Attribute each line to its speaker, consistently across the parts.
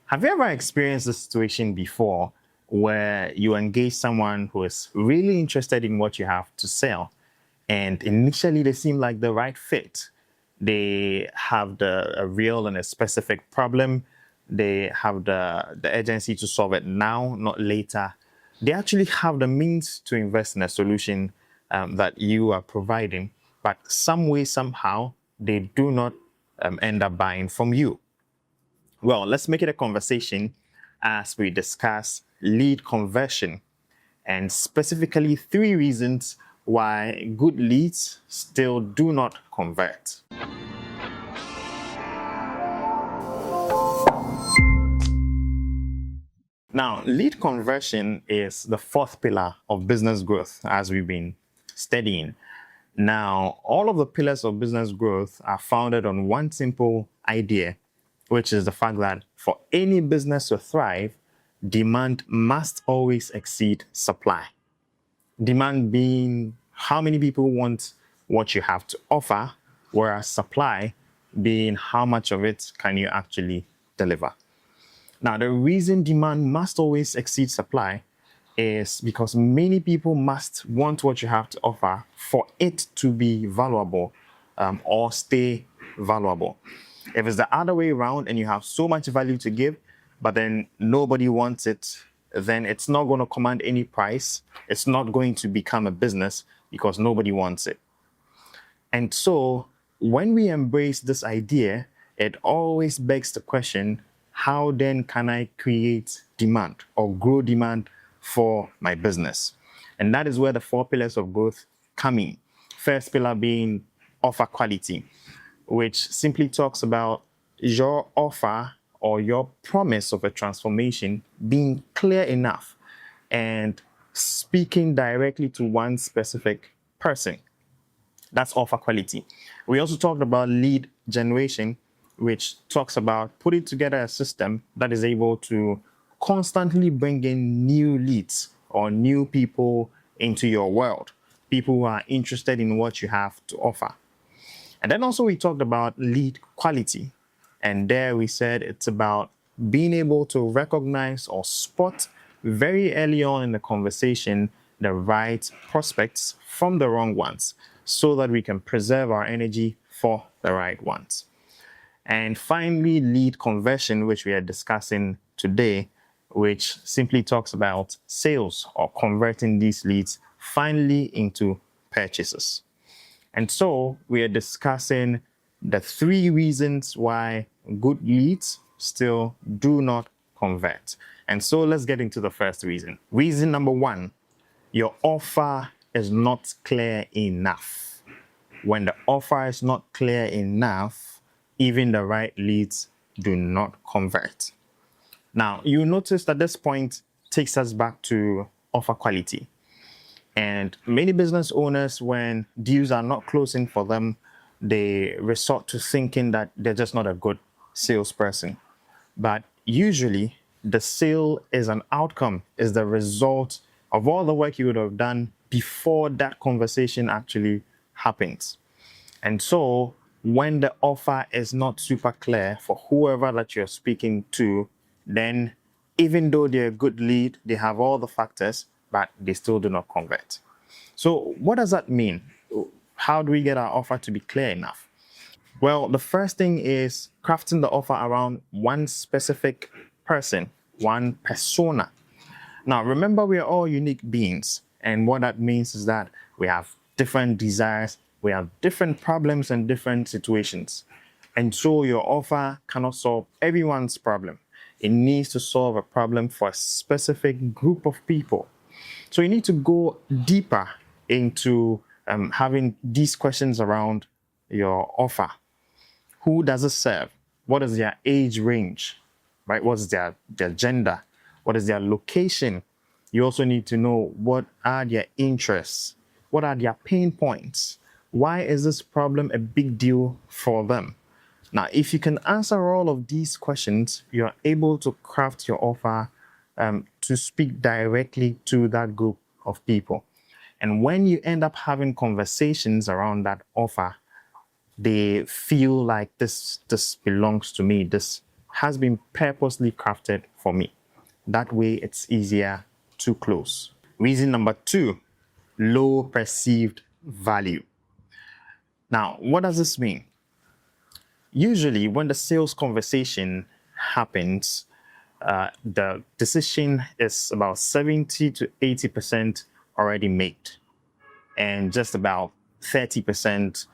Speaker 1: Have you ever experienced a situation before where you engage someone who is really interested in what you have to sell, and initially they seem like the right fit? They have a real and a specific problem. They have the urgency to solve it now, not later. They actually have the means to invest in a solution that you are providing, but some way, somehow, they do not end up buying from you. Well, let's make it a conversation as we discuss lead conversion and specifically three reasons why good leads still do not convert. Now, lead conversion is the fourth pillar of business growth as we've been studying. Now, all of the pillars of business growth are founded on one simple idea, which is the fact that for any business to thrive, demand must always exceed supply. Demand being how many people want what you have to offer, whereas supply being how much of it can you actually deliver. Now, the reason demand must always exceed supply is because many people must want what you have to offer for it to be valuable or stay valuable. If it's the other way around and you have so much value to give, but then nobody wants it, then it's not going to command any price. It's not going to become a business because nobody wants it. And so when we embrace this idea, it always begs the question, how then can I create demand or grow demand for my business? And that is where the four pillars of growth come in. First pillar being offer quality, which simply talks about your offer or your promise of a transformation being clear enough and speaking directly to one specific person. That's offer quality. We also talked about lead generation, which talks about putting together a system that is able to constantly bring in new leads or new people into your world, people who are interested in what you have to offer. And then also we talked about lead quality. And there we said it's about being able to recognize or spot very early on in the conversation the right prospects from the wrong ones so that we can preserve our energy for the right ones. And finally, lead conversion, which we are discussing today, which simply talks about sales or converting these leads finally into purchases. And so we are discussing the three reasons why good leads still do not convert. And so let's get into the first reason. Reason number one, your offer is not clear enough. When the offer is not clear enough, even the right leads do not convert. Now, you notice that this point takes us back to offer quality. And many business owners, when deals are not closing for them, they resort to thinking that they're just not a good salesperson. But usually, the sale is an outcome, is the result of all the work you would have done before that conversation actually happens. And so, when the offer is not super clear for whoever that you're speaking to, then even though they're a good lead, they have all the factors, but they still do not convert. So what does that mean? How do we get our offer to be clear enough? Well, the first thing is crafting the offer around one specific person, one persona. Now, remember, we are all unique beings. And what that means is that we have different desires, we have different problems and different situations. And so your offer cannot solve everyone's problem. It needs to solve a problem for a specific group of people. So you need to go deeper into having these questions around your offer. Who does it serve? What is their age range? Right? What's their gender? What is their location? You also need to know what are their interests? What are their pain points? Why is this problem a big deal for them? Now, if you can answer all of these questions, you're able to craft your offer to speak directly to that group of people. And when you end up having conversations around that offer, they feel like this belongs to me. This has been purposely crafted for me. That way, it's easier to close. Reason number 2, low perceived value. Now, what does this mean? Usually, when the sales conversation happens, the decision is about 70 to 80% already made, and just about 30%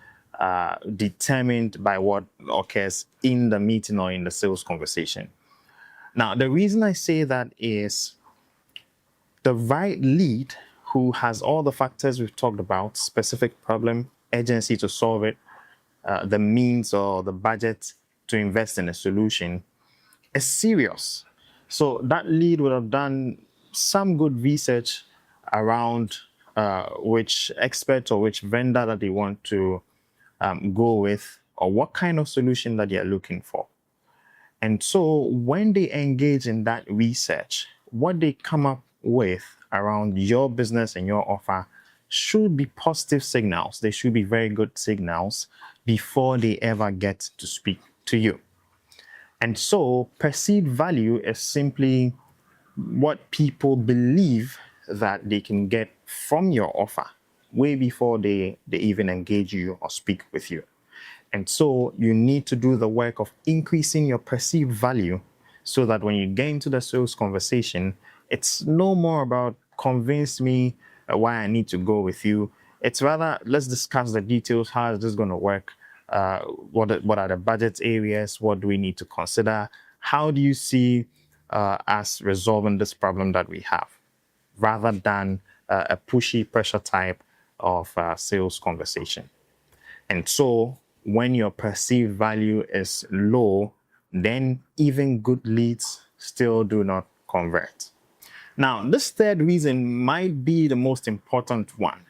Speaker 1: determined by what occurs in the meeting or in the sales conversation. Now, the reason I say that is the right lead who has all the factors we've talked about, specific problem, urgency to solve it, the means or the budget to invest in a solution, is serious. So that lead would have done some good research around which expert or which vendor that they want to go with, or what kind of solution that they're looking for. And so when they engage in that research, what they come up with around your business and your offer should be positive signals. They should be very good signals before they ever get to speak to you. And so perceived value is simply what people believe that they can get from your offer way before they even engage you or speak with you. And so you need to do the work of increasing your perceived value so that when you get into the sales conversation, it's no more about convince me why I need to go with you. It's rather, let's discuss the details. How is this going to work? What are the budget areas? What do we need to consider? How do you see us resolving this problem that we have? Rather than a pushy pressure type of sales conversation. And so when your perceived value is low, then even good leads still do not convert. Now, this third reason might be the most important one,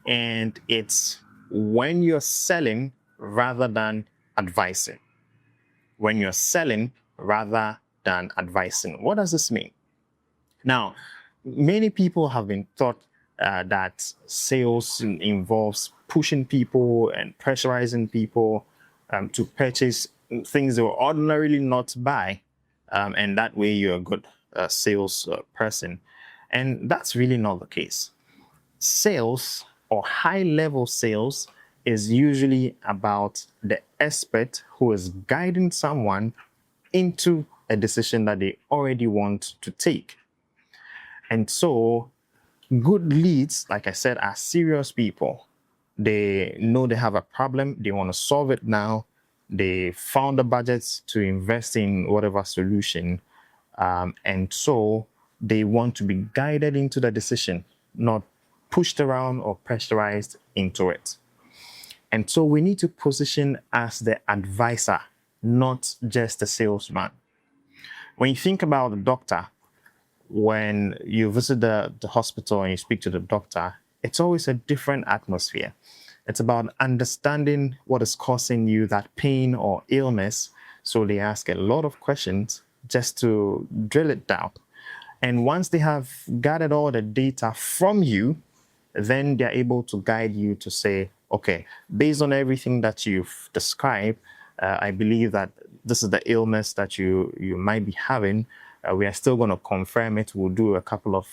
Speaker 1: and it's when you're selling rather than advising. When you're selling rather than advising. What does this mean? Now, many people have been taught that sales involves pushing people and pressurizing people to purchase things they will ordinarily not buy, and that way you're a good sales person. And that's really not the case. Sales or high-level sales is usually about the expert who is guiding someone into a decision that they already want to take. And so good leads, like I said, are serious people. They know they have a problem. They want to solve it now. They found the budgets to invest in whatever solution. And so they want to be guided into the decision, not pushed around or pressurized into it. And so we need to position as the advisor, not just the salesman. When you think about the doctor, when you visit the hospital and you speak to the doctor, it's always a different atmosphere. It's about understanding what is causing you that pain or illness. So they ask a lot of questions just to drill it down. And once they have gathered all the data from you, then they're able to guide you to say, okay, based on everything that you've described, I believe that this is the illness that you might be having. We are still going to confirm it. We'll do a couple of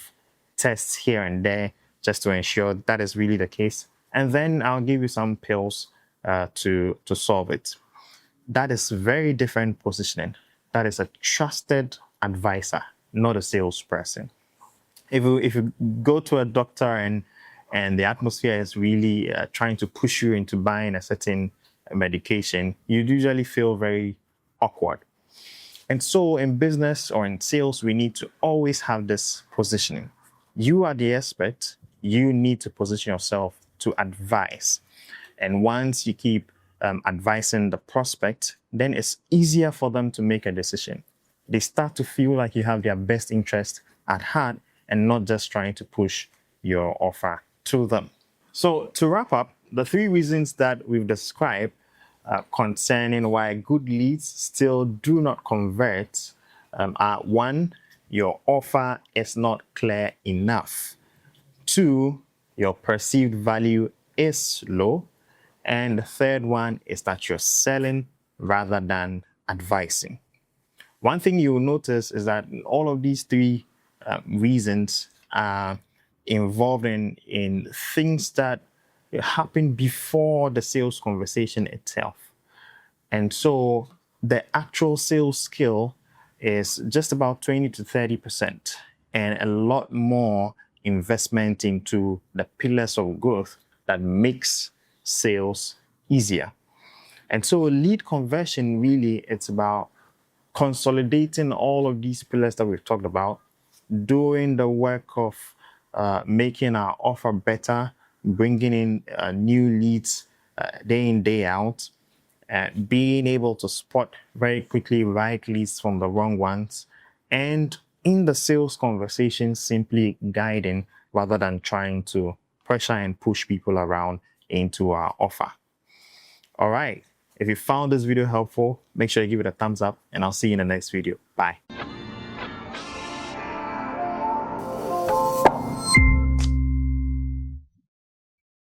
Speaker 1: tests here and there just to ensure that is really the case. And then I'll give you some pills to solve it. That is very different positioning. That is a trusted advisor, not a salesperson. If you go to a doctor and the atmosphere is really trying to push you into buying a certain medication, you usually feel very awkward. And so in business or in sales, we need to always have this positioning. You are the expert. You need to position yourself to advise. And once you keep advising the prospect, then it's easier for them to make a decision. They start to feel like you have their best interest at heart and not just trying to push your offer to them. So to wrap up, the 3 reasons that we've described concerning why good leads still do not convert are: 1, your offer is not clear enough; 2, your perceived value is low; and the third one is that you're selling rather than advising. One thing you will notice is that all of these three reasons are involved in things that happen before the sales conversation itself. And so the actual sales skill is just about 20 to 30%, and a lot more investment into the pillars of growth that makes sales easier. And so lead conversion, really, it's about consolidating all of these pillars that we've talked about, doing the work of making our offer better, bringing in new leads day in, day out, being able to spot very quickly right leads from the wrong ones, and in the sales conversation, simply guiding rather than trying to pressure and push people around into our offer. All right. If you found this video helpful, make sure you give it a thumbs up, and I'll see you in the next video. Bye.